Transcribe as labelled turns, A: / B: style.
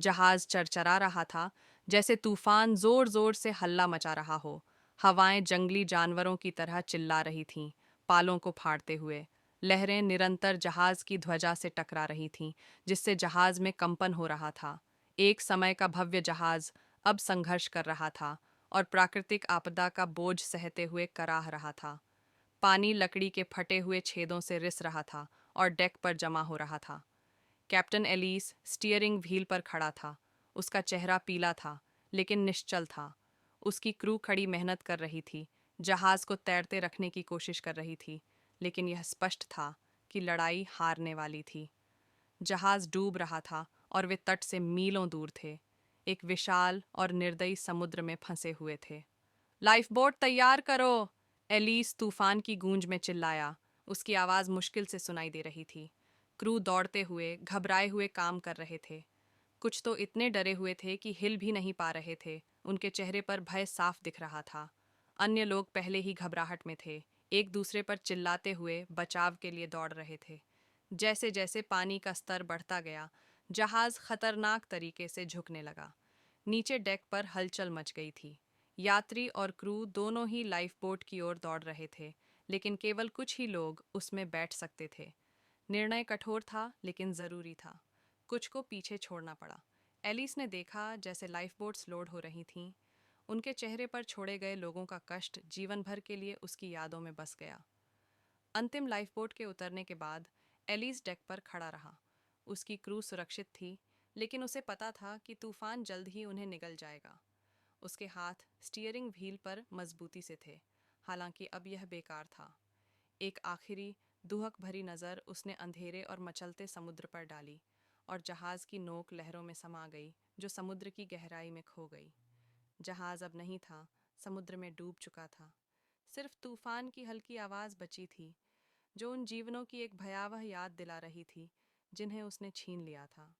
A: जहाज चरचरा रहा था, जैसे तूफान जोर जोर से हल्ला मचा रहा हो। हवाएं जंगली जानवरों की तरह चिल्ला रही थीं, पालों को फाड़ते हुए। लहरें निरंतर जहाज की ध्वजा से टकरा रही थीं, जिससे जहाज में कंपन हो रहा था। एक समय का भव्य जहाज अब संघर्ष कर रहा था और प्राकृतिक आपदा का बोझ सहते हुए कराह रहा था। पानी लकड़ी के फटे हुए छेदों से रिस रहा था और डेक पर जमा हो रहा था। कैप्टन एलिस स्टीयरिंग व्हील पर खड़ा था। उसका चेहरा पीला था, लेकिन निश्चल था। उसकी क्रू खड़ी मेहनत कर रही थी, जहाज को तैरते रखने की कोशिश कर रही थी, लेकिन यह स्पष्ट था कि लड़ाई हारने वाली थी। जहाज डूब रहा था और वे तट से मीलों दूर थे, एक विशाल और निर्दयी समुद्र में फंसे हुए थे। लाइफ बोट तैयार करो! एलिस तूफान की गूंज में चिल्लाया। उसकी आवाज मुश्किल से सुनाई दे रही थी। क्रू दौड़ते हुए, घबराए हुए काम कर रहे थे। कुछ तो इतने डरे हुए थे कि हिल भी नहीं पा रहे थे। उनके चेहरे पर भय साफ दिख रहा था। अन्य लोग पहले ही घबराहट में थे, एक दूसरे पर चिल्लाते हुए बचाव के लिए दौड़ रहे थे। जैसे जैसे पानी का स्तर बढ़ता गया, जहाज खतरनाक तरीके से झुकने लगा। नीचे डेक पर हलचल मच गई थी। यात्री और क्रू दोनों ही लाइफ बोट की ओर दौड़ रहे थे, लेकिन केवल कुछ ही लोग उसमें बैठ सकते थे। निर्णय कठोर था, लेकिन जरूरी था। कुछ को पीछे छोड़ना पड़ा। एलिस ने देखा जैसे लाइफ बोट्स लोड हो रही थीं। उनके चेहरे पर छोड़े गए लोगों का कष्ट जीवन भर के लिए उसकी यादों में बस गया। अंतिम लाइफबोट के उतरने के बाद एलिस डेक पर खड़ा रहा। उसकी क्रू सुरक्षित थी, लेकिन उसे पता था कि तूफान जल्द ही उन्हें निगल जाएगा। उसके हाथ स्टीयरिंग व्हील पर मजबूती से थे, हालांकि अब यह बेकार था। एक आखिरी दुहक भरी नज़र उसने अंधेरे और मचलते समुद्र पर डाली, और जहाज की नोक लहरों में समा गई, जो समुद्र की गहराई में खो गई। जहाज अब नहीं था, समुद्र में डूब चुका था। सिर्फ तूफान की हल्की आवाज़ बची थी, जो उन जीवनों की एक भयावह याद दिला रही थी जिन्हें उसने छीन लिया था।